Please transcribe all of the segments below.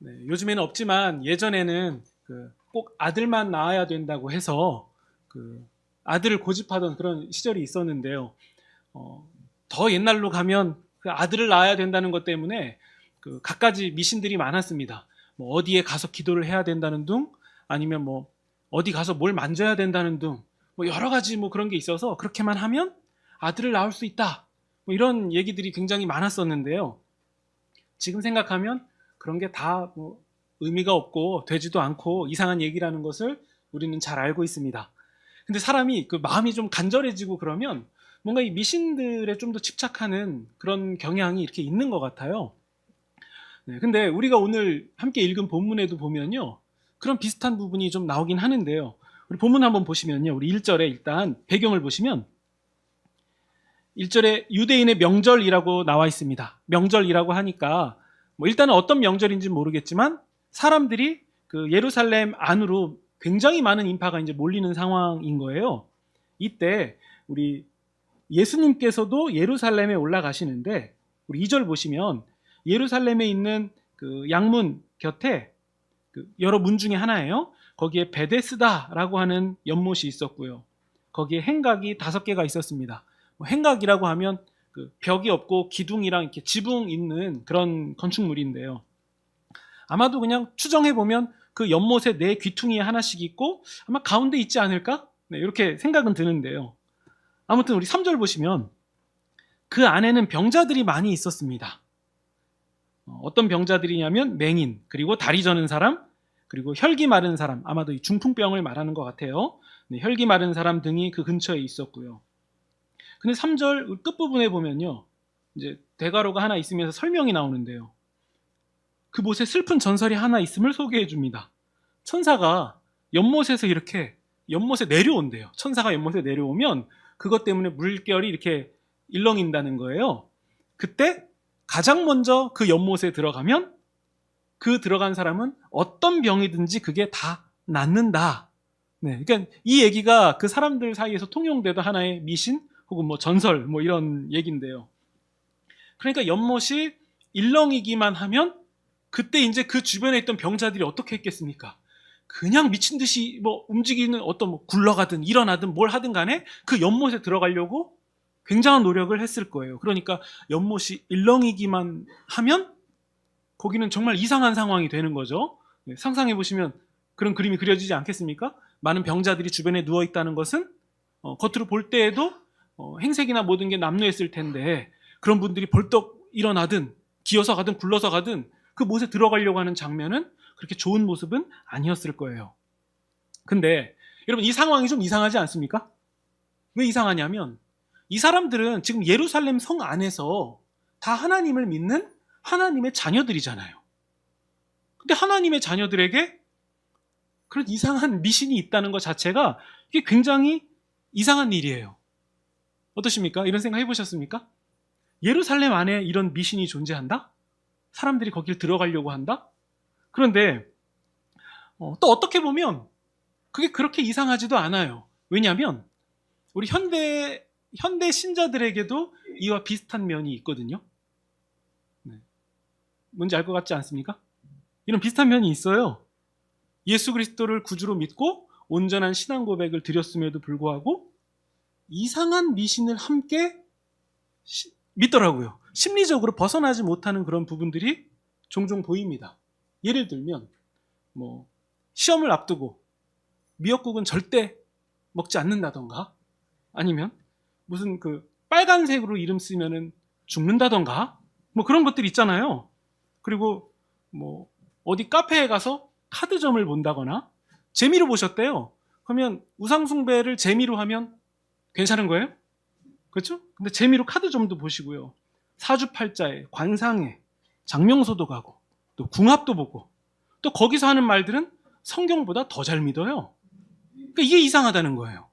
네, 요즘에는 없지만 예전에는 꼭 아들만 낳아야 된다고 해서 아들을 고집하던 그런 시절이 있었는데요. 어, 더 옛날로 가면 그 아들을 낳아야 된다는 것 때문에 갖가지 미신들이 많았습니다. 뭐 어디에 가서 기도를 해야 된다는 둥, 아니면 뭐 어디 가서 뭘 만져야 된다는 둥, 뭐 여러 가지 뭐 그런 게 있어서 그렇게만 하면 아들을 낳을 수 있다. 뭐 이런 얘기들이 굉장히 많았었는데요. 지금 생각하면 그런 게 다 뭐 의미가 없고 되지도 않고 이상한 얘기라는 것을 우리는 잘 알고 있습니다. 근데 사람이 마음이 좀 간절해지고 그러면 뭔가 이 미신들에 좀 더 집착하는 그런 경향이 이렇게 있는 것 같아요. 네, 근데 우리가 오늘 함께 읽은 본문에도 보면요. 그런 비슷한 부분이 좀 나오긴 하는데요. 우리 본문 한번 보시면요. 우리 1절에 일단 배경을 보시면 1절에 유대인의 명절이라고 나와 있습니다. 명절이라고 하니까 뭐 일단은 어떤 명절인지 모르겠지만 사람들이 예루살렘 안으로 굉장히 많은 인파가 이제 몰리는 상황인 거예요. 이때 우리 예수님께서도 예루살렘에 올라가시는데 우리 2절 보시면 예루살렘에 있는 양문 곁에 여러 문 중에 하나예요. 거기에 베데스다라고 하는 연못이 있었고요. 거기에 행각이 5개가 있었습니다. 행각이라고 하면 벽이 없고 기둥이랑 이렇게 지붕 있는 그런 건축물인데요. 아마도 그냥 추정해 보면 그 연못에 4귀퉁이에 하나씩 있고 아마 가운데 있지 않을까? 네, 이렇게 생각은 드는데요. 아무튼 우리 3절 보시면 그 안에는 병자들이 많이 있었습니다. 어떤 병자들이냐면 맹인, 그리고 다리 저는 사람, 그리고 혈기 마른 사람, 아마도 이 중풍병을 말하는 것 같아요. 네, 혈기 마른 사람 등이 그 근처에 있었고요. 근데 3절 끝부분에 보면요. 이제 대가로가 하나 있으면서 설명이 나오는데요. 그곳에 슬픈 전설이 하나 있음을 소개해 줍니다. 천사가 연못에서 이렇게 연못에 내려온대요. 천사가 연못에 내려오면 그것 때문에 물결이 이렇게 일렁인다는 거예요. 그때 가장 먼저 그 연못에 들어가면 그 들어간 사람은 어떤 병이든지 그게 다 낫는다. 네, 그러니까 이 얘기가 그 사람들 사이에서 통용되던 하나의 미신 혹은 뭐 전설 뭐 이런 얘기인데요. 그러니까 연못이 일렁이기만 하면 그때 이제 그 주변에 있던 병자들이 어떻게 했겠습니까? 그냥 미친 듯이 뭐 움직이는 어떤 뭐 굴러가든 일어나든 뭘 하든 간에 그 연못에 들어가려고 굉장한 노력을 했을 거예요. 그러니까 연못이 일렁이기만 하면 거기는 정말 이상한 상황이 되는 거죠. 상상해 보시면 그런 그림이 그려지지 않겠습니까? 많은 병자들이 주변에 누워 있다는 것은 겉으로 볼 때에도 행색이나 모든 게 남루했을 텐데 그런 분들이 벌떡 일어나든 기어서 가든 굴러서 가든 그 못에 들어가려고 하는 장면은 그렇게 좋은 모습은 아니었을 거예요. 근데 여러분 이 상황이 좀 이상하지 않습니까? 왜 이상하냐면 이 사람들은 지금 예루살렘 성 안에서 다 하나님을 믿는 하나님의 자녀들이잖아요. 근데 하나님의 자녀들에게 그런 이상한 미신이 있다는 것 자체가 이게 굉장히 이상한 일이에요. 어떠십니까? 이런 생각 해보셨습니까? 예루살렘 안에 이런 미신이 존재한다? 사람들이 거길 들어가려고 한다? 그런데 또 어떻게 보면 그게 그렇게 이상하지도 않아요. 왜냐하면 우리 현대 신자들에게도 이와 비슷한 면이 있거든요. 네. 뭔지 알 것 같지 않습니까? 이런 비슷한 면이 있어요. 예수 그리스도를 구주로 믿고 온전한 신앙 고백을 드렸음에도 불구하고 이상한 미신을 함께 믿더라고요. 심리적으로 벗어나지 못하는 그런 부분들이 종종 보입니다. 예를 들면 뭐 시험을 앞두고 미역국은 절대 먹지 않는다던가 아니면 무슨 빨간색으로 이름 쓰면은 죽는다던가 뭐 그런 것들 있잖아요. 그리고 뭐 어디 카페에 가서 카드점을 본다거나 재미로 보셨대요. 그러면 우상숭배를 재미로 하면 괜찮은 거예요? 그렇죠? 근데 재미로 카드점도 보시고요. 사주팔자에, 관상에, 장명소도 가고 또 궁합도 보고 또 거기서 하는 말들은 성경보다 더 잘 믿어요. 그러니까 이게 이상하다는 거예요.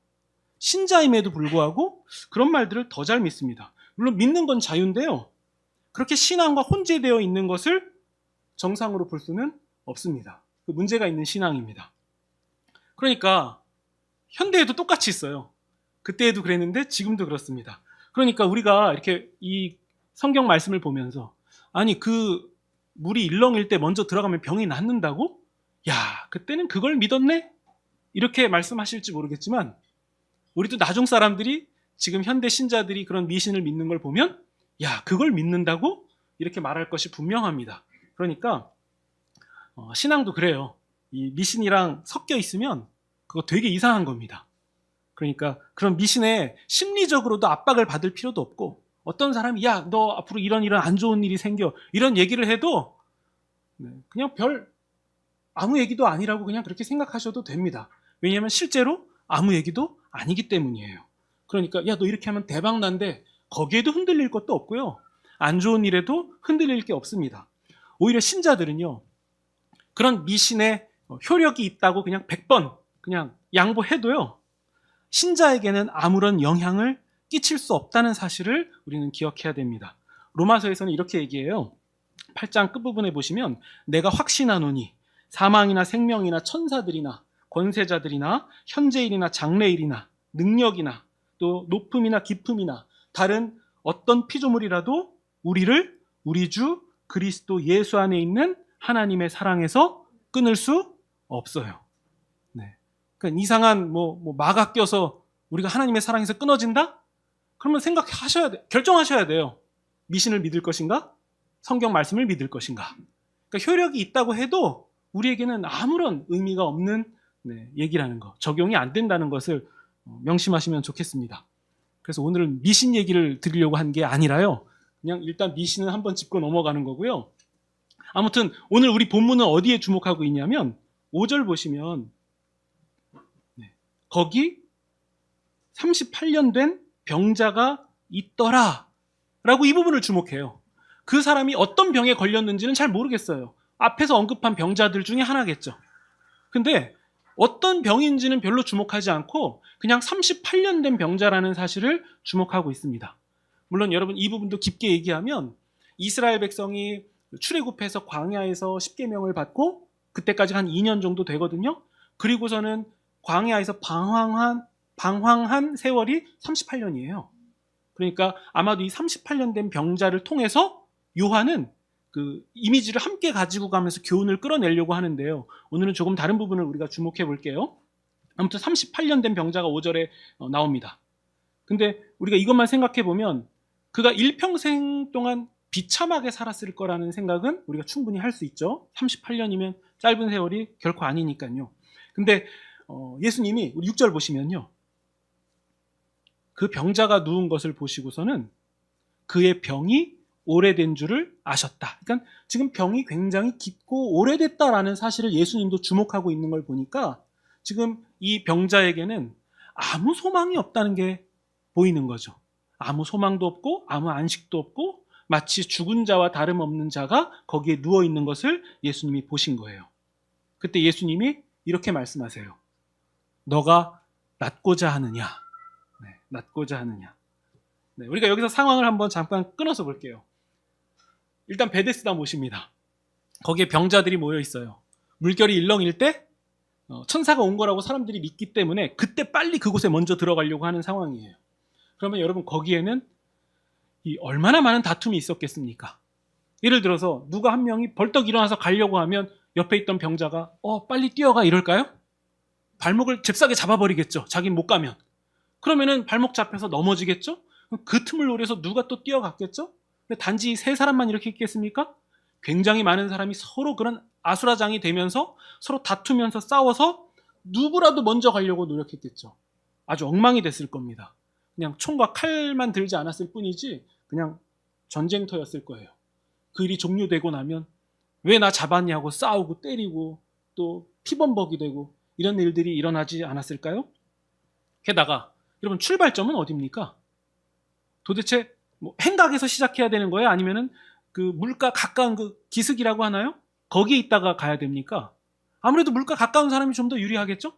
신자임에도 불구하고 그런 말들을 더 잘 믿습니다. 물론 믿는 건 자유인데요. 그렇게 신앙과 혼재되어 있는 것을 정상으로 볼 수는 없습니다. 그 문제가 있는 신앙입니다. 그러니까 현대에도 똑같이 있어요. 그때에도 그랬는데 지금도 그렇습니다. 그러니까 우리가 이렇게 이 성경 말씀을 보면서 아니 물이 일렁일 때 먼저 들어가면 병이 낫는다고? 야, 그때는 그걸 믿었네? 이렇게 말씀하실지 모르겠지만 우리도 나중 사람들이 지금 현대 신자들이 그런 미신을 믿는 걸 보면 야, 그걸 믿는다고? 이렇게 말할 것이 분명합니다. 그러니까 신앙도 그래요. 이 미신이랑 섞여 있으면 그거 되게 이상한 겁니다. 그러니까 그런 미신에 심리적으로도 압박을 받을 필요도 없고 어떤 사람이 야, 너 앞으로 이런 안 좋은 일이 생겨 이런 얘기를 해도 그냥 별 아무 얘기도 아니라고 그냥 그렇게 생각하셔도 됩니다. 왜냐하면 실제로 아무 얘기도 아니기 때문이에요. 그러니까 야, 너 이렇게 하면 대박 난대 거기에도 흔들릴 것도 없고요. 안 좋은 일에도 흔들릴 게 없습니다. 오히려 신자들은요. 그런 미신에 효력이 있다고 그냥 100번 그냥 양보해도요. 신자에게는 아무런 영향을 끼칠 수 없다는 사실을 우리는 기억해야 됩니다. 로마서에서는 이렇게 얘기해요. 8장 끝부분에 보시면 내가 확신하노니 사망이나 생명이나 천사들이나 권세자들이나 현재일이나 장래일이나 능력이나 또 높음이나 깊음이나 다른 어떤 피조물이라도 우리를 우리 주 그리스도 예수 안에 있는 하나님의 사랑에서 끊을 수 없어요. 네. 그러니까 이상한 마가 껴서 우리가 하나님의 사랑에서 끊어진다? 그러면 생각하셔야 돼. 결정하셔야 돼요. 미신을 믿을 것인가? 성경 말씀을 믿을 것인가? 그러니까 효력이 있다고 해도 우리에게는 아무런 의미가 없는 얘기라는 거, 적용이 안 된다는 것을 명심하시면 좋겠습니다. 그래서 오늘은 미신 얘기를 드리려고 한 게 아니라요. 그냥 일단 미신은 한번 짚고 넘어가는 거고요. 아무튼 오늘 우리 본문은 어디에 주목하고 있냐면 5절 보시면 거기 38년 된 병자가 있더라 라고 이 부분을 주목해요. 그 사람이 어떤 병에 걸렸는지는 잘 모르겠어요. 앞에서 언급한 병자들 중에 하나겠죠. 근데 어떤 병인지는 별로 주목하지 않고 그냥 38년 된 병자라는 사실을 주목하고 있습니다. 물론 여러분 이 부분도 깊게 얘기하면 이스라엘 백성이 출애굽해서 광야에서 십계명을 받고 그때까지 한 2년 정도 되거든요. 그리고서는 광야에서 방황한 세월이 38년이에요. 그러니까 아마도 이 38년 된 병자를 통해서 요한은 그 이미지를 함께 가지고 가면서 교훈을 끌어내려고 하는데요. 오늘은 조금 다른 부분을 우리가 주목해 볼게요. 아무튼 38년 된 병자가 5절에 나옵니다. 근데 우리가 이것만 생각해 보면 그가 일평생 동안 비참하게 살았을 거라는 생각은 우리가 충분히 할 수 있죠. 38년이면 짧은 세월이 결코 아니니까요. 근데 예수님이 우리 6절 보시면요. 그 병자가 누운 것을 보시고서는 그의 병이 오래된 줄을 아셨다. 그러니까 지금 병이 굉장히 깊고 오래됐다라는 사실을 예수님도 주목하고 있는 걸 보니까 지금 이 병자에게는 아무 소망이 없다는 게 보이는 거죠. 아무 소망도 없고 아무 안식도 없고 마치 죽은 자와 다름없는 자가 거기에 누워 있는 것을 예수님이 보신 거예요. 그때 예수님이 이렇게 말씀하세요. 너가 낫고자 하느냐? 네, 낫고자 하느냐? 네, 우리가 여기서 상황을 한번 잠깐 끊어서 볼게요. 일단 베데스다 모십니다. 거기에 병자들이 모여 있어요. 물결이 일렁일 때 천사가 온 거라고 사람들이 믿기 때문에 그때 빨리 그곳에 먼저 들어가려고 하는 상황이에요. 그러면 여러분 거기에는 얼마나 많은 다툼이 있었겠습니까? 예를 들어서 누가 한 명이 벌떡 일어나서 가려고 하면 옆에 있던 병자가 빨리 뛰어가 이럴까요? 발목을 잽싸게 잡아버리겠죠. 자기는 못 가면. 그러면은 발목 잡혀서 넘어지겠죠? 그 틈을 노려서 누가 또 뛰어갔겠죠? 근데 단지 세 사람만 이렇게 있겠습니까? 굉장히 많은 사람이 서로 그런 아수라장이 되면서 서로 다투면서 싸워서 누구라도 먼저 가려고 노력했겠죠. 아주 엉망이 됐을 겁니다. 그냥 총과 칼만 들지 않았을 뿐이지 그냥 전쟁터였을 거예요. 그 일이 종료되고 나면 왜 나 잡았냐고 싸우고 때리고 또 피범벅이 되고 이런 일들이 일어나지 않았을까요? 게다가 여러분 출발점은 어디입니까? 도대체 행각에서 시작해야 되는 거예요? 아니면은 그 물가 가까운 그 기슭이라고 하나요? 거기에 있다가 가야 됩니까? 아무래도 물가 가까운 사람이 좀 더 유리하겠죠?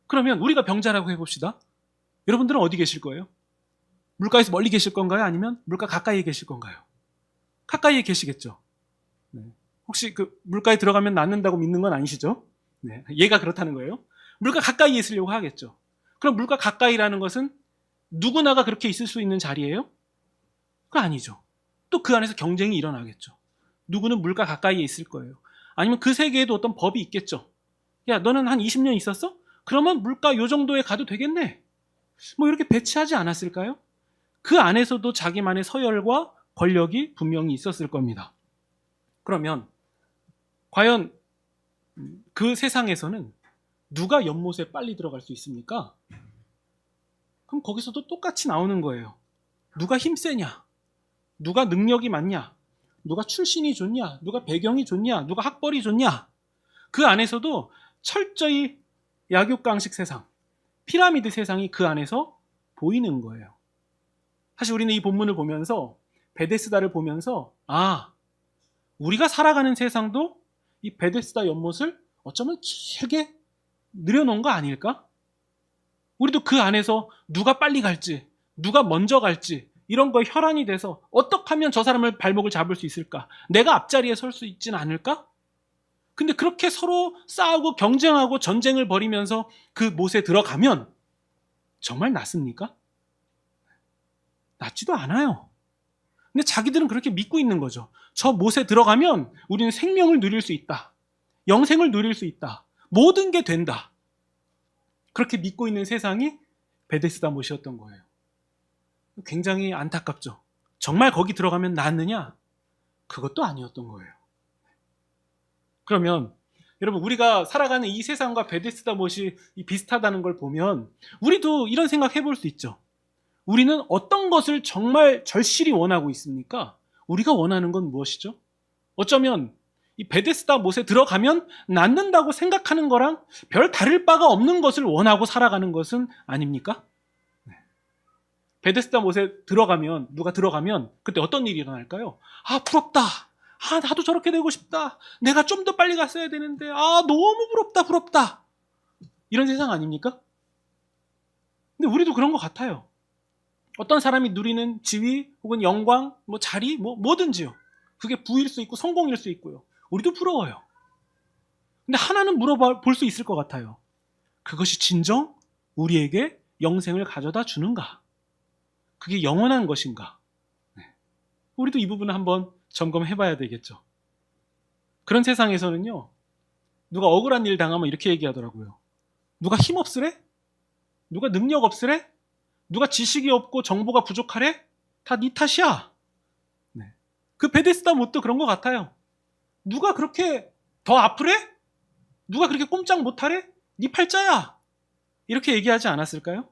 그러면 우리가 병자라고 해봅시다. 여러분들은 어디 계실 거예요? 물가에서 멀리 계실 건가요? 아니면 물가 가까이에 계실 건가요? 가까이에 계시겠죠? 네. 혹시 그 물가에 들어가면 낫는다고 믿는 건 아니시죠? 네. 얘가 그렇다는 거예요. 물가 가까이에 있으려고 하겠죠. 그럼 물가 가까이라는 것은 누구나가 그렇게 있을 수 있는 자리예요? 그거 아니죠. 또 그 안에서 경쟁이 일어나겠죠. 누구는 물가 가까이에 있을 거예요. 아니면 그 세계에도 어떤 법이 있겠죠. 야, 너는 한 20년 있었어? 그러면 물가 요 정도에 가도 되겠네. 뭐 이렇게 배치하지 않았을까요? 그 안에서도 자기만의 서열과 권력이 분명히 있었을 겁니다. 그러면 과연 그 세상에서는 누가 연못에 빨리 들어갈 수 있습니까? 그럼 거기서도 똑같이 나오는 거예요. 누가 힘세냐? 누가 능력이 많냐? 누가 출신이 좋냐? 누가 배경이 좋냐? 누가 학벌이 좋냐? 그 안에서도 철저히 약육강식 세상, 피라미드 세상이 그 안에서 보이는 거예요. 사실 우리는 이 본문을 보면서, 베데스다를 보면서, 우리가 살아가는 세상도 이 베데스다 연못을 어쩌면 길게 늘여놓은 거 아닐까? 우리도 그 안에서 누가 빨리 갈지, 누가 먼저 갈지, 이런 거에 혈안이 돼서 어떻게 하면 저 사람을 발목을 잡을 수 있을까? 내가 앞자리에 설 수 있진 않을까? 근데 그렇게 서로 싸우고 경쟁하고 전쟁을 벌이면서 그 못에 들어가면 정말 낫습니까? 낫지도 않아요. 근데 자기들은 그렇게 믿고 있는 거죠. 저 못에 들어가면 우리는 생명을 누릴 수 있다. 영생을 누릴 수 있다. 모든 게 된다. 그렇게 믿고 있는 세상이 베데스다 못이었던 거예요. 굉장히 안타깝죠. 정말 거기 들어가면 낫느냐? 그것도 아니었던 거예요. 그러면 여러분, 우리가 살아가는 이 세상과 베데스다 못이 비슷하다는 걸 보면 우리도 이런 생각 해볼 수 있죠. 우리는 어떤 것을 정말 절실히 원하고 있습니까? 우리가 원하는 건 무엇이죠? 어쩌면 이 베데스다 못에 들어가면 낫는다고 생각하는 거랑 별 다를 바가 없는 것을 원하고 살아가는 것은 아닙니까? 베데스다 못에 들어가면, 누가 들어가면 그때 어떤 일이 일어날까요? 부럽다. 나도 저렇게 되고 싶다. 내가 좀 더 빨리 갔어야 되는데, 너무 부럽다. 이런 세상 아닙니까? 근데 우리도 그런 것 같아요. 어떤 사람이 누리는 지위 혹은 영광, 자리, 뭐든지요. 그게 부일 수 있고 성공일 수 있고요. 우리도 부러워요. 근데 하나는 물어볼 수 있을 것 같아요. 그것이 진정 우리에게 영생을 가져다 주는가? 그게 영원한 것인가? 우리도 이 부분을 한번 점검해 봐야 되겠죠. 그런 세상에서는요, 누가 억울한 일 당하면 이렇게 얘기하더라고요. 누가 힘없으래? 누가 능력 없으래? 누가 지식이 없고 정보가 부족하래? 다 네 탓이야. 그 베데스다 못도 그런 것 같아요. 누가 그렇게 더 아프래? 누가 그렇게 꼼짝 못하래? 네 팔자야. 이렇게 얘기하지 않았을까요?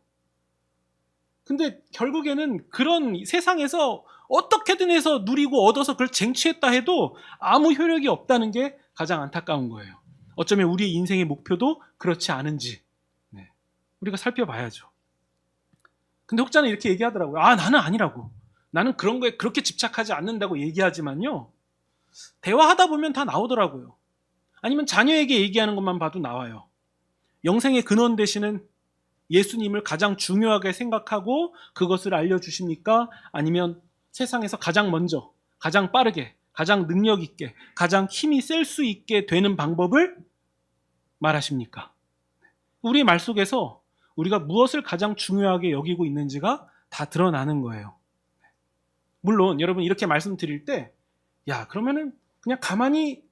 근데 결국에는 그런 세상에서 어떻게든 해서 누리고 얻어서 그걸 쟁취했다 해도 아무 효력이 없다는 게 가장 안타까운 거예요. 어쩌면 우리의 인생의 목표도 그렇지 않은지 우리가 살펴봐야죠. 근데 혹자는 이렇게 얘기하더라고요. 나는 아니라고. 나는 그런 거에 그렇게 집착하지 않는다고 얘기하지만요. 대화하다 보면 다 나오더라고요. 아니면 자녀에게 얘기하는 것만 봐도 나와요. 영생의 근원 되시는 예수님을 가장 중요하게 생각하고 그것을 알려주십니까? 아니면 세상에서 가장 먼저, 가장 빠르게, 가장 능력 있게, 가장 힘이 셀 수 있게 되는 방법을 말하십니까? 우리의 말 속에서 우리가 무엇을 가장 중요하게 여기고 있는지가 다 드러나는 거예요. 물론 여러분 이렇게 말씀드릴 때 그러면은 그냥 가만히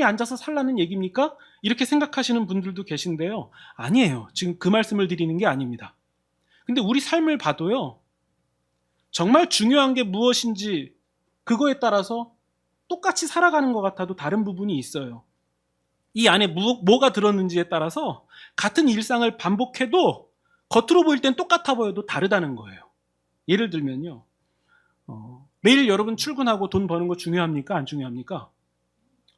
앉아서 살라는 얘기입니까? 이렇게 생각하시는 분들도 계신데요. 아니에요. 지금 그 말씀을 드리는 게 아닙니다. 근데 우리 삶을 봐도요. 정말 중요한 게 무엇인지 그거에 따라서 똑같이 살아가는 것 같아도 다른 부분이 있어요. 이 안에 뭐가 들었는지에 따라서 같은 일상을 반복해도 겉으로 보일 땐 똑같아 보여도 다르다는 거예요. 예를 들면요. 매일 여러분 출근하고 돈 버는 거 중요합니까? 안 중요합니까?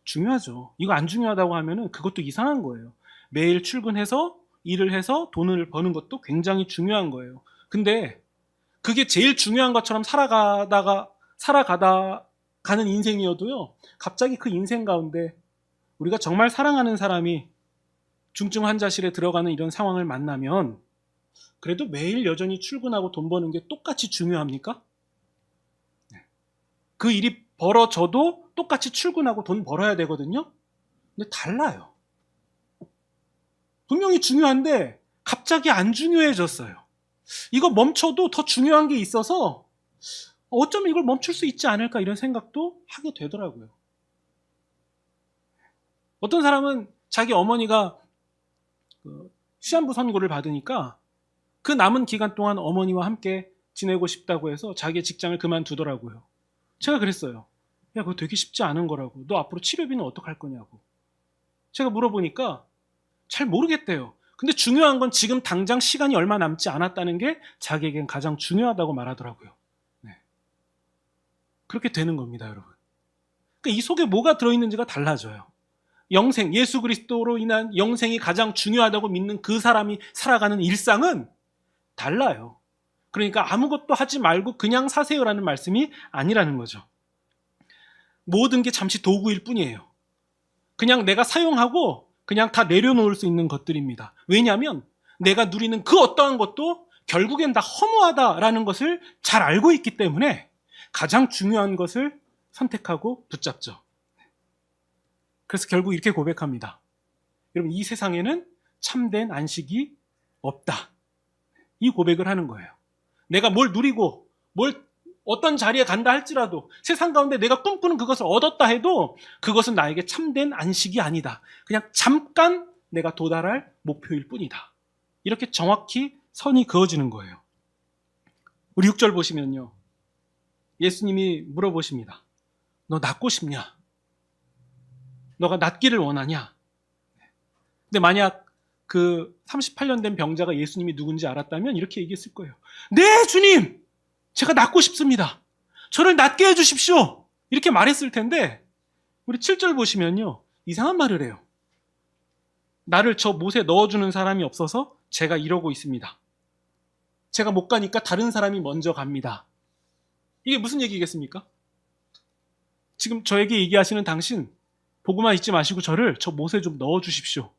중요하죠. 이거 안 중요하다고 하면은 그것도 이상한 거예요. 매일 출근해서 일을 해서 돈을 버는 것도 굉장히 중요한 거예요. 근데 그게 제일 중요한 것처럼 가는 인생이어도요. 갑자기 그 인생 가운데 우리가 정말 사랑하는 사람이 중증 환자실에 들어가는 이런 상황을 만나면 그래도 매일 여전히 출근하고 돈 버는 게 똑같이 중요합니까? 그 일이 벌어져도 똑같이 출근하고 돈 벌어야 되거든요. 근데 달라요. 분명히 중요한데 갑자기 안 중요해졌어요. 이거 멈춰도 더 중요한 게 있어서 어쩌면 이걸 멈출 수 있지 않을까 이런 생각도 하게 되더라고요. 어떤 사람은 자기 어머니가 시한부 선고를 받으니까 그 남은 기간 동안 어머니와 함께 지내고 싶다고 해서 자기의 직장을 그만두더라고요. 제가 그랬어요. 야, 그거 되게 쉽지 않은 거라고. 너 앞으로 치료비는 어떡할 거냐고. 제가 물어보니까 잘 모르겠대요. 근데 중요한 건 지금 당장 시간이 얼마 남지 않았다는 게 자기에겐 가장 중요하다고 말하더라고요. 네. 그렇게 되는 겁니다, 여러분. 그러니까 이 속에 뭐가 들어있는지가 달라져요. 영생, 예수 그리스도로 인한 영생이 가장 중요하다고 믿는 그 사람이 살아가는 일상은 달라요. 그러니까 아무것도 하지 말고 그냥 사세요라는 말씀이 아니라는 거죠. 모든 게 잠시 도구일 뿐이에요. 그냥 내가 사용하고 그냥 다 내려놓을 수 있는 것들입니다. 왜냐하면 내가 누리는 그 어떠한 것도 결국엔 다 허무하다라는 것을 잘 알고 있기 때문에 가장 중요한 것을 선택하고 붙잡죠. 그래서 결국 이렇게 고백합니다. 여러분, 이 세상에는 참된 안식이 없다. 이 고백을 하는 거예요. 내가 뭘 누리고 어떤 자리에 간다 할지라도 세상 가운데 내가 꿈꾸는 그것을 얻었다 해도 그것은 나에게 참된 안식이 아니다. 그냥 잠깐 내가 도달할 목표일 뿐이다. 이렇게 정확히 선이 그어지는 거예요. 우리 6절 보시면요. 예수님이 물어보십니다. 너 낫고 싶냐? 너가 낫기를 원하냐? 근데 만약 그 38년 된 병자가 예수님이 누군지 알았다면 이렇게 얘기했을 거예요. 네, 주님! 제가 낫고 싶습니다. 저를 낫게 해주십시오. 이렇게 말했을 텐데 우리 7절 보시면요. 이상한 말을 해요. 나를 저 못에 넣어주는 사람이 없어서 제가 이러고 있습니다. 제가 못 가니까 다른 사람이 먼저 갑니다. 이게 무슨 얘기겠습니까? 지금 저에게 얘기하시는 당신 보고만 있지 마시고 저를 저 못에 좀 넣어주십시오.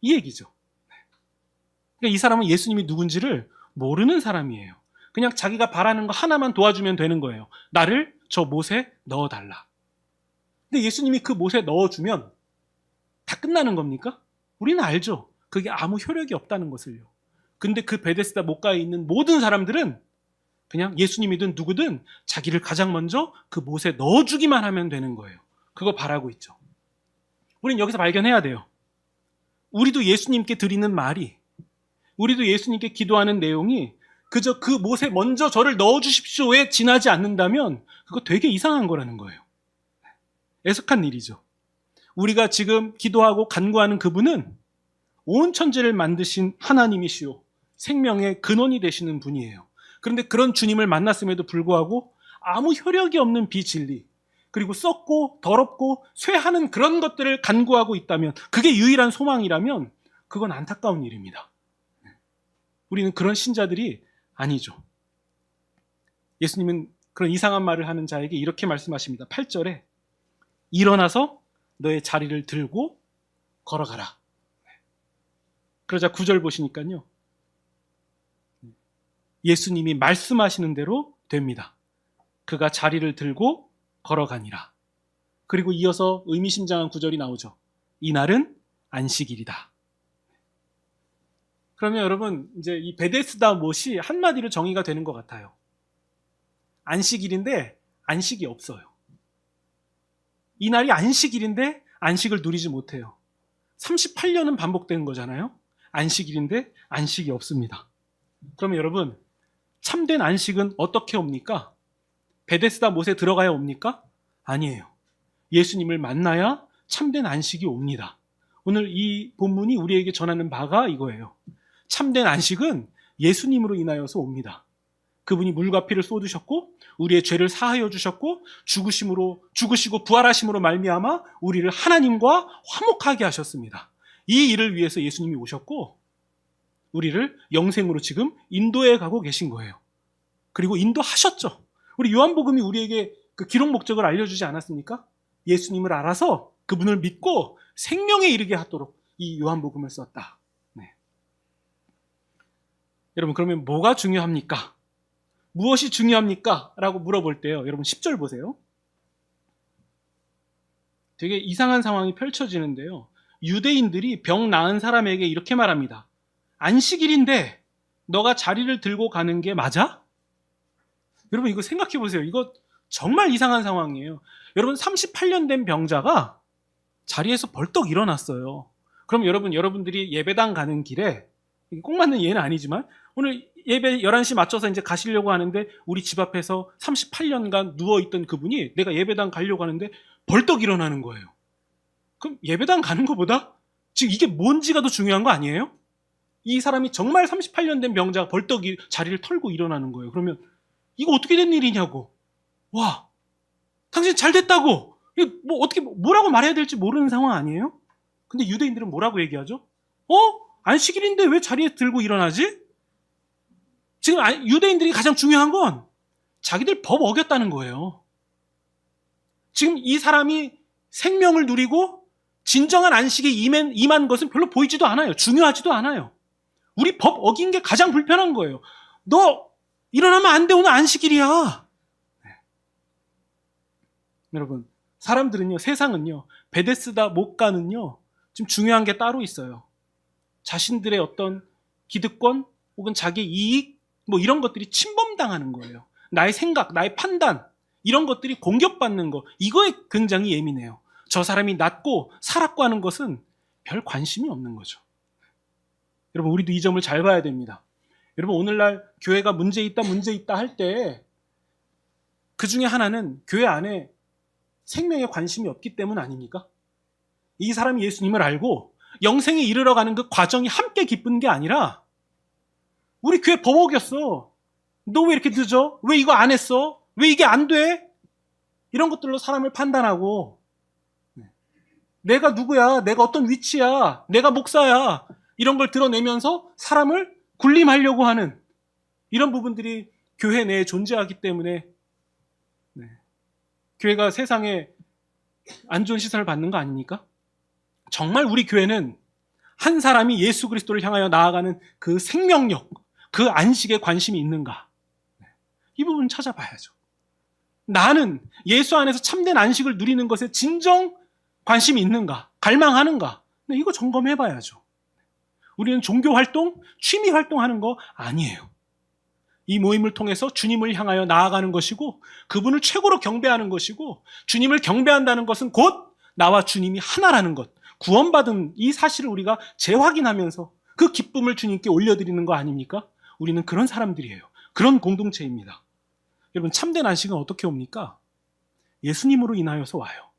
이 얘기죠. 그러니까 이 사람은 예수님이 누군지를 모르는 사람이에요. 그냥 자기가 바라는 거 하나만 도와주면 되는 거예요. 나를 저 못에 넣어달라. 근데 예수님이 그 못에 넣어주면 다 끝나는 겁니까? 우리는 알죠. 그게 아무 효력이 없다는 것을요. 근데 그 베데스다 못가에 있는 모든 사람들은 그냥 예수님이든 누구든 자기를 가장 먼저 그 못에 넣어주기만 하면 되는 거예요. 그거 바라고 있죠. 우린 여기서 발견해야 돼요. 우리도 예수님께 드리는 말이, 우리도 예수님께 기도하는 내용이 그저 그 못에 먼저 저를 넣어주십시오에 지나지 않는다면 그거 되게 이상한 거라는 거예요. 애석한 일이죠. 우리가 지금 기도하고 간구하는 그분은 온 천지를 만드신 하나님이시오. 생명의 근원이 되시는 분이에요. 그런데 그런 주님을 만났음에도 불구하고 아무 효력이 없는 비진리, 그리고 썩고 더럽고 쇠하는 그런 것들을 간구하고 있다면, 그게 유일한 소망이라면 그건 안타까운 일입니다. 우리는 그런 신자들이 아니죠. 예수님은 그런 이상한 말을 하는 자에게 이렇게 말씀하십니다. 8절에 일어나서 너의 자리를 들고 걸어가라. 그러자 9절 보시니까요. 예수님이 말씀하시는 대로 됩니다. 그가 자리를 들고 걸어가니라. 그리고 이어서 의미심장한 9절이 나오죠. 이날은 안식일이다. 그러면 여러분, 이제 이 베데스다 못이 한마디로 정의가 되는 것 같아요. 안식일인데 안식이 없어요. 이날이 안식일인데 안식을 누리지 못해요. 38년은 반복된 거잖아요. 안식일인데 안식이 없습니다. 그러면 여러분, 참된 안식은 어떻게 옵니까? 베데스다 못에 들어가야 옵니까? 아니에요. 예수님을 만나야 참된 안식이 옵니다. 오늘 이 본문이 우리에게 전하는 바가 이거예요. 참된 안식은 예수님으로 인하여서 옵니다. 그분이 물과 피를 쏟으셨고 우리의 죄를 사하여 주셨고 죽으시고 부활하심으로 말미암아 우리를 하나님과 화목하게 하셨습니다. 이 일을 위해서 예수님이 오셨고 우리를 영생으로 지금 인도해 가고 계신 거예요. 그리고 인도하셨죠. 우리 요한복음이 우리에게 그 기록 목적을 알려주지 않았습니까? 예수님을 알아서 그분을 믿고 생명에 이르게 하도록 이 요한복음을 썼다. 네. 여러분, 그러면 뭐가 중요합니까? 무엇이 중요합니까? 라고 물어볼 때요. 여러분 10절 보세요. 되게 이상한 상황이 펼쳐지는데요. 유대인들이 병 나은 사람에게 이렇게 말합니다. 안식일인데 너가 자리를 들고 가는 게 맞아? 여러분 이거 생각해 보세요. 이거 정말 이상한 상황이에요. 여러분 38년 된 병자가 자리에서 벌떡 일어났어요. 그럼 여러분들이 예배당 가는 길에, 꼭 맞는 예는 아니지만, 오늘 예배 11시 맞춰서 이제 가시려고 하는데, 우리 집 앞에서 38년간 누워있던 그분이 내가 예배당 가려고 하는데 벌떡 일어나는 거예요. 그럼 예배당 가는 것보다 지금 이게 뭔지가 더 중요한 거 아니에요? 이 사람이 정말 38년 된 병자가 벌떡 자리를 털고 일어나는 거예요. 그러면 이거 어떻게 된 일이냐고. 와, 당신 잘 됐다고. 이거 뭐 어떻게 뭐라고 말해야 될지 모르는 상황 아니에요? 근데 유대인들은 뭐라고 얘기하죠? 안식일인데 왜 자리에 들고 일어나지? 지금 유대인들이 가장 중요한 건 자기들 법 어겼다는 거예요. 지금 이 사람이 생명을 누리고 진정한 안식에 임한 것은 별로 보이지도 않아요. 중요하지도 않아요. 우리 법 어긴 게 가장 불편한 거예요. 너 일어나면 안 돼. 오늘 안식일이야. 네. 여러분, 사람들은요, 세상은요, 베데스다 목가는요, 지금 중요한 게 따로 있어요. 자신들의 어떤 기득권 혹은 자기 이익 뭐 이런 것들이 침범당하는 거예요. 나의 생각, 나의 판단 이런 것들이 공격받는 거, 이거에 굉장히 예민해요. 저 사람이 낫고 살았고 하는 것은 별 관심이 없는 거죠. 여러분, 우리도 이 점을 잘 봐야 됩니다. 여러분, 오늘날 교회가 문제 있다 할 때 그 중에 하나는 교회 안에 생명에 관심이 없기 때문 아닙니까? 이 사람이 예수님을 알고 영생에 이르러가는 그 과정이 함께 기쁜 게 아니라, 우리 교회 법 어겼어. 너 왜 이렇게 늦어? 왜 이거 안 했어? 왜 이게 안 돼? 이런 것들로 사람을 판단하고, 내가 누구야? 내가 어떤 위치야? 내가 목사야? 이런 걸 드러내면서 사람을 군림하려고 하는 이런 부분들이 교회 내에 존재하기 때문에 교회가 세상에 안 좋은 시선을 받는 거 아닙니까? 정말 우리 교회는 한 사람이 예수 그리스도를 향하여 나아가는 그 생명력, 그 안식에 관심이 있는가? 이 부분 찾아봐야죠. 나는 예수 안에서 참된 안식을 누리는 것에 진정 관심이 있는가? 갈망하는가? 이거 점검해봐야죠. 우리는 종교 활동, 취미 활동하는 거 아니에요. 이 모임을 통해서 주님을 향하여 나아가는 것이고, 그분을 최고로 경배하는 것이고, 주님을 경배한다는 것은 곧 나와 주님이 하나라는 것, 구원받은 이 사실을 우리가 재확인하면서 그 기쁨을 주님께 올려드리는 거 아닙니까? 우리는 그런 사람들이에요. 그런 공동체입니다. 여러분, 참된 안식은 어떻게 옵니까? 예수님으로 인하여서 와요.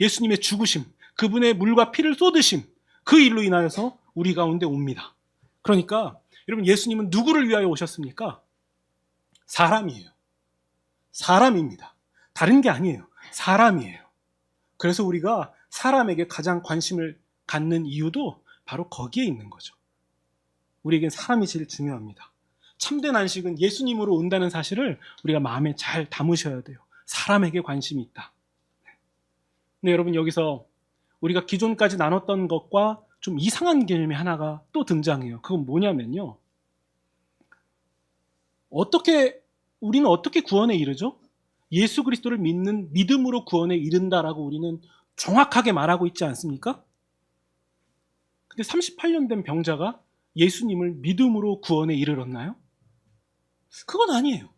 예수님의 죽으심, 그분의 물과 피를 쏟으심, 그 일로 인하여서 우리 가운데 옵니다. 그러니까 여러분, 예수님은 누구를 위하여 오셨습니까? 사람이에요. 사람입니다. 다른 게 아니에요. 사람이에요. 그래서 우리가 사람에게 가장 관심을 갖는 이유도 바로 거기에 있는 거죠. 우리에겐 사람이 제일 중요합니다. 참된 안식은 예수님으로 온다는 사실을 우리가 마음에 잘 담으셔야 돼요. 사람에게 관심이 있다. 근데 여러분, 여기서 우리가 기존까지 나눴던 것과 좀 이상한 개념이 하나가 또 등장해요. 그건 뭐냐면요, 우리는 어떻게 구원에 이르죠? 예수 그리스도를 믿는 믿음으로 구원에 이른다라고 우리는 정확하게 말하고 있지 않습니까? 근데 38년 된 병자가 예수님을 믿음으로 구원에 이르렀나요? 그건 아니에요.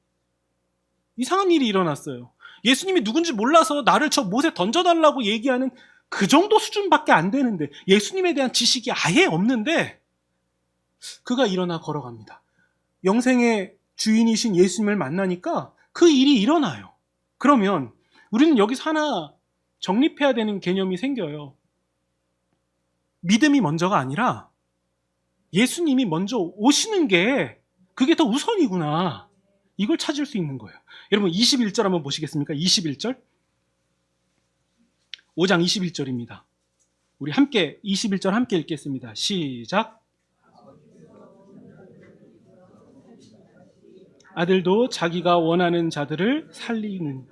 이상한 일이 일어났어요. 예수님이 누군지 몰라서 나를 저 못에 던져달라고 얘기하는 그 정도 수준밖에 안 되는데, 예수님에 대한 지식이 아예 없는데 그가 일어나 걸어갑니다. 영생의 주인이신 예수님을 만나니까 그 일이 일어나요. 그러면 우리는 여기서 하나 정립해야 되는 개념이 생겨요. 믿음이 먼저가 아니라 예수님이 먼저 오시는 게 그게 더 우선이구나. 이걸 찾을 수 있는 거예요. 여러분, 21절 한번 보시겠습니까? 21절. 5장 21절입니다. 우리 함께 21절 함께 읽겠습니다. 시작. 아들도 자기가 원하는 자들을 살리는.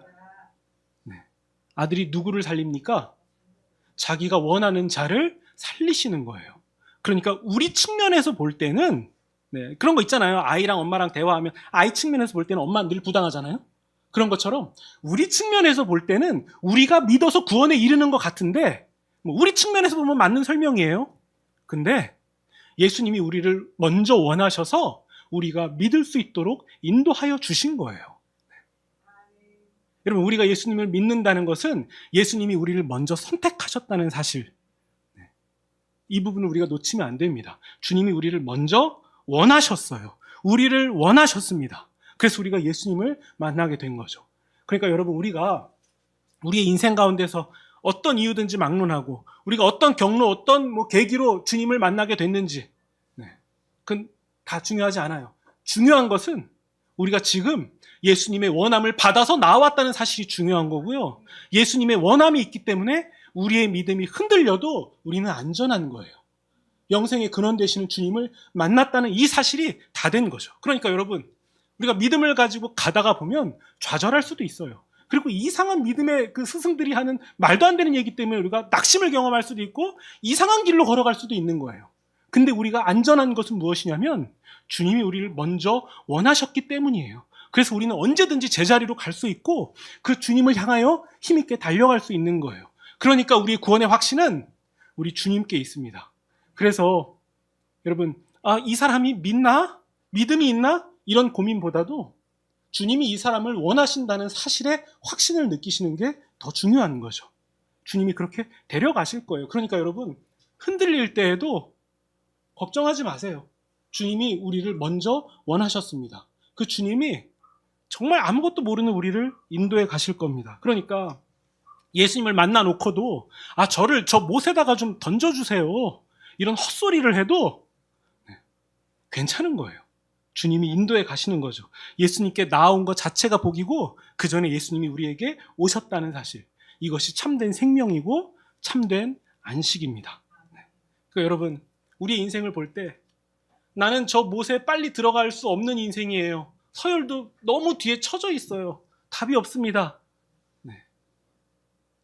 아들이 누구를 살립니까? 자기가 원하는 자를 살리시는 거예요. 그러니까 우리 측면에서 볼 때는 그런 거 있잖아요. 아이랑 엄마랑 대화하면 아이 측면에서 볼 때는 엄마는 늘 부당하잖아요. 그런 것처럼 우리 측면에서 볼 때는 우리가 믿어서 구원에 이르는 것 같은데, 우리 측면에서 보면 맞는 설명이에요. 근데 예수님이 우리를 먼저 원하셔서 우리가 믿을 수 있도록 인도하여 주신 거예요. 여러분, 우리가 예수님을 믿는다는 것은 예수님이 우리를 먼저 선택하셨다는 사실, 이 부분을 우리가 놓치면 안 됩니다. 주님이 우리를 먼저 원하셨어요. 우리를 원하셨습니다. 그래서 우리가 예수님을 만나게 된 거죠. 그러니까 여러분, 우리가 우리의 인생 가운데서 어떤 이유든지 막론하고 우리가 어떤 경로, 어떤 계기로 주님을 만나게 됐는지, 그건 다 중요하지 않아요. 중요한 것은 우리가 지금 예수님의 원함을 받아서 나왔다는 사실이 중요한 거고요. 예수님의 원함이 있기 때문에 우리의 믿음이 흔들려도 우리는 안전한 거예요. 영생의 근원 되시는 주님을 만났다는 이 사실이 다 된 거죠. 그러니까 여러분, 우리가 믿음을 가지고 가다가 보면 좌절할 수도 있어요. 그리고 이상한 믿음의 그 스승들이 하는 말도 안 되는 얘기 때문에 우리가 낙심을 경험할 수도 있고 이상한 길로 걸어갈 수도 있는 거예요. 근데 우리가 안전한 것은 무엇이냐면 주님이 우리를 먼저 원하셨기 때문이에요. 그래서 우리는 언제든지 제자리로 갈 수 있고 그 주님을 향하여 힘있게 달려갈 수 있는 거예요. 그러니까 우리의 구원의 확신은 우리 주님께 있습니다. 그래서 여러분, 이 사람이 믿나? 믿음이 있나? 이런 고민보다도 주님이 이 사람을 원하신다는 사실에 확신을 느끼시는 게 더 중요한 거죠. 주님이 그렇게 데려가실 거예요. 그러니까 여러분, 흔들릴 때에도 걱정하지 마세요. 주님이 우리를 먼저 원하셨습니다. 그 주님이 정말 아무것도 모르는 우리를 인도해 가실 겁니다. 그러니까 예수님을 만나 놓고도 저를 저 못에다가 좀 던져주세요, 이런 헛소리를 해도 괜찮은 거예요. 주님이 인도해 가시는 거죠. 예수님께 나아온 것 자체가 복이고 그 전에 예수님이 우리에게 오셨다는 사실, 이것이 참된 생명이고 참된 안식입니다. 그러니까 여러분, 우리의 인생을 볼 때 나는 저 못에 빨리 들어갈 수 없는 인생이에요. 서열도 너무 뒤에 처져 있어요. 답이 없습니다.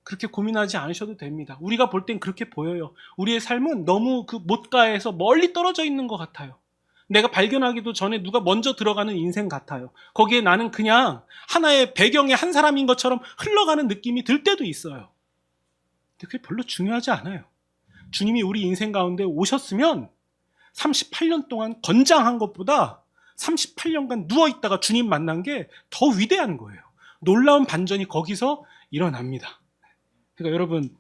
그렇게 고민하지 않으셔도 됩니다. 우리가 볼 땐 그렇게 보여요. 우리의 삶은 너무 그 못가에서 멀리 떨어져 있는 것 같아요. 내가 발견하기도 전에 누가 먼저 들어가는 인생 같아요. 거기에 나는 그냥 하나의 배경의 한 사람인 것처럼 흘러가는 느낌이 들 때도 있어요. 근데 그게 별로 중요하지 않아요. 주님이 우리 인생 가운데 오셨으면 38년 동안 건장한 것보다 38년간 누워있다가 주님 만난 게 더 위대한 거예요. 놀라운 반전이 거기서 일어납니다. 그러니까 여러분,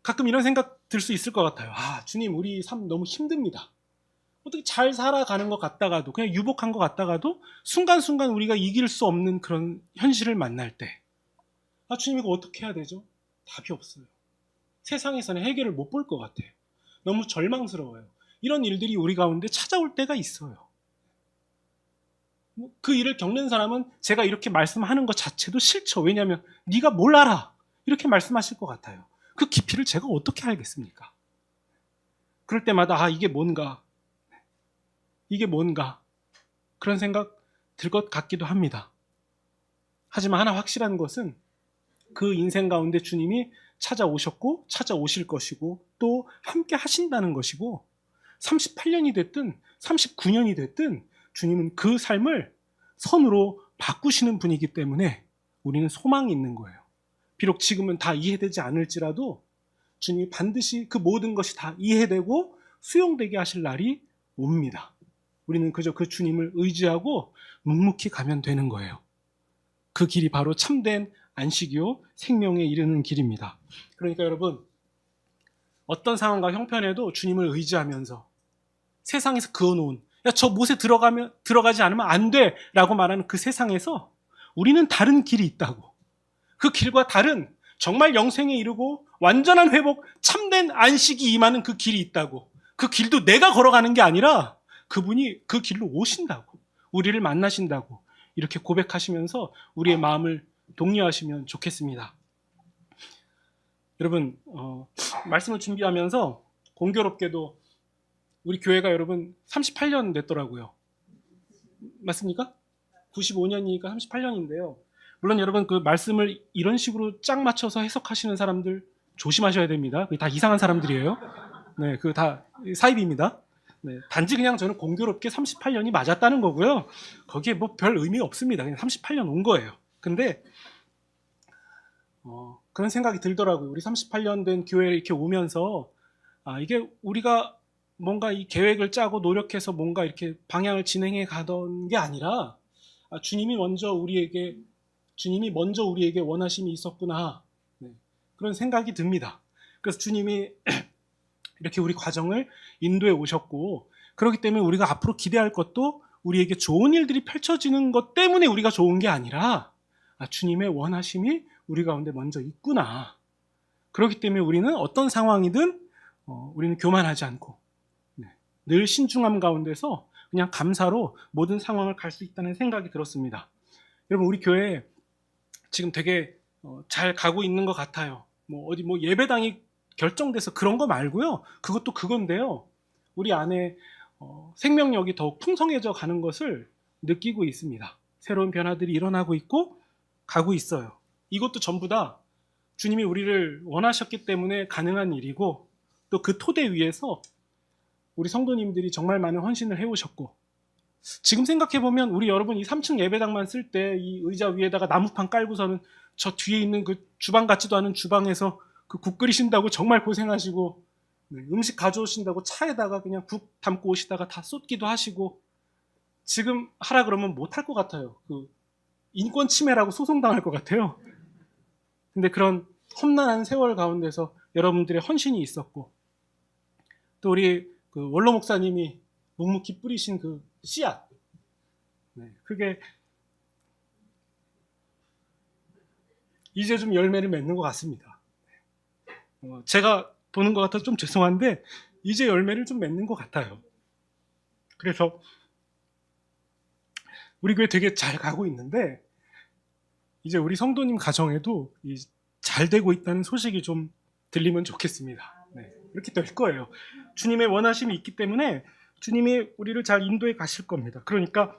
가끔 이런 생각 들 수 있을 것 같아요. 주님, 우리 삶 너무 힘듭니다. 어떻게 잘 살아가는 것 같다가도, 그냥 유복한 것 같다가도 순간순간 우리가 이길 수 없는 그런 현실을 만날 때, 주님, 이거 어떻게 해야 되죠? 답이 없어요. 세상에서는 해결을 못 볼 것 같아요. 너무 절망스러워요. 이런 일들이 우리 가운데 찾아올 때가 있어요. 그 일을 겪는 사람은 제가 이렇게 말씀하는 것 자체도 싫죠. 왜냐하면 네가 뭘 알아? 이렇게 말씀하실 것 같아요. 그 깊이를 제가 어떻게 알겠습니까? 그럴 때마다 이게 뭔가 그런 생각 들 것 같기도 합니다. 하지만 하나 확실한 것은 그 인생 가운데 주님이 찾아오셨고 찾아오실 것이고 또 함께 하신다는 것이고 38년이 됐든 39년이 됐든 주님은 그 삶을 선으로 바꾸시는 분이기 때문에 우리는 소망이 있는 거예요. 비록 지금은 다 이해되지 않을지라도 주님이 반드시 그 모든 것이 다 이해되고 수용되게 하실 날이 옵니다. 우리는 그저 그 주님을 의지하고 묵묵히 가면 되는 거예요. 그 길이 바로 참된 안식이요 생명에 이르는 길입니다. 그러니까 여러분, 어떤 상황과 형편에도 주님을 의지하면서 세상에서 그어놓은 저 못에 들어가지 않으면 안 돼 라고 말하는 그 세상에서 우리는 다른 길이 있다고, 그 길과 다른 정말 영생에 이르고 완전한 회복, 참된 안식이 임하는 그 길이 있다고, 그 길도 내가 걸어가는 게 아니라 그분이 그 길로 오신다고, 우리를 만나신다고 이렇게 고백하시면서 우리의 마음을 독려하시면 좋겠습니다. 여러분, 말씀을 준비하면서 공교롭게도 우리 교회가 여러분 38년 됐더라고요. 맞습니까? 95년이니까 38년인데요. 물론 여러분, 그 말씀을 이런 식으로 짝 맞춰서 해석하시는 사람들 조심하셔야 됩니다. 그게 다 이상한 사람들이에요. 네, 그거 다 사입입니다. 네, 단지 그냥 저는 공교롭게 38년이 맞았다는 거고요. 거기에 뭐 별 의미 없습니다. 그냥 38년 온 거예요. 근데 그런 생각이 들더라고요. 우리 38년 된 교회에 이렇게 오면서 이게 우리가 뭔가 이 계획을 짜고 노력해서 뭔가 이렇게 방향을 진행해 가던 게 아니라 주님이 먼저 우리에게 주님이 먼저 우리에게 원하심이 있었구나. 네, 그런 생각이 듭니다. 그래서 주님이 이렇게 우리 과정을 인도해 오셨고, 그렇기 때문에 우리가 앞으로 기대할 것도 우리에게 좋은 일들이 펼쳐지는 것 때문에 우리가 좋은 게 아니라 주님의 원하심이 우리 가운데 먼저 있구나. 그렇기 때문에 우리는 어떤 상황이든 우리는 교만하지 않고 늘 신중함 가운데서 그냥 감사로 모든 상황을 갈 수 있다는 생각이 들었습니다. 여러분, 우리 교회 지금 되게 잘 가고 있는 것 같아요. 어디 예배당이 결정돼서 그런 거 말고요. 그것도 그건데요. 우리 안에 생명력이 더욱 풍성해져 가는 것을 느끼고 있습니다. 새로운 변화들이 일어나고 있고 가고 있어요. 이것도 전부 다 주님이 우리를 원하셨기 때문에 가능한 일이고, 또 그 토대 위에서 우리 성도님들이 정말 많은 헌신을 해오셨고, 지금 생각해보면 우리 여러분 이 3층 예배당만 쓸 때 이 의자 위에다가 나무판 깔고서는 저 뒤에 있는 그 주방 같지도 않은 주방에서 그 국 끓이신다고 정말 고생하시고, 음식 가져오신다고 차에다가 그냥 국 담고 오시다가 다 쏟기도 하시고, 지금 하라 그러면 못할 것 같아요. 그 인권 침해라고 소송당할 것 같아요. 근데 그런 험난한 세월 가운데서 여러분들의 헌신이 있었고, 또 우리 그 원로 목사님이 묵묵히 뿌리신 그 씨앗, 그게 이제 좀 열매를 맺는 것 같습니다. 제가 보는 것 같아서 좀 죄송한데 이제 열매를 좀 맺는 것 같아요. 그래서 우리 교회 되게 잘 가고 있는데, 이제 우리 성도님 가정에도 잘 되고 있다는 소식이 좀 들리면 좋겠습니다. 이렇게 될 거예요. 주님의 원하심이 있기 때문에 주님이 우리를 잘 인도해 가실 겁니다. 그러니까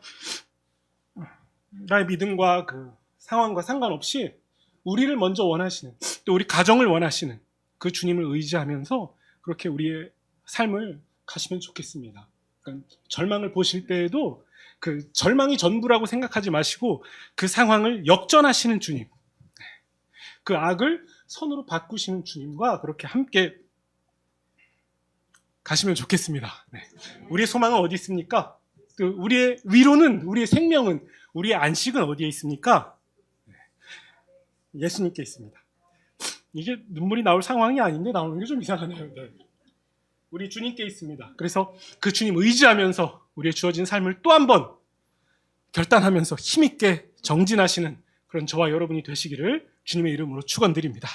나의 믿음과 그 상황과 상관없이 우리를 먼저 원하시는, 또 우리 가정을 원하시는 그 주님을 의지하면서 그렇게 우리의 삶을 가시면 좋겠습니다. 그러니까 절망을 보실 때에도 그 절망이 전부라고 생각하지 마시고 그 상황을 역전하시는 주님, 그 악을 선으로 바꾸시는 주님과 그렇게 함께 가시면 좋겠습니다. 우리의 소망은 어디 있습니까? 우리의 위로는, 우리의 생명은, 우리의 안식은 어디에 있습니까? 예수님께 있습니다. 이게 눈물이 나올 상황이 아닌데 나오는 게 좀 이상하네요. 우리 주님께 있습니다. 그래서 그 주님 의지하면서 우리의 주어진 삶을 또 한 번 결단하면서 힘있게 정진하시는 그런 저와 여러분이 되시기를 주님의 이름으로 축원드립니다.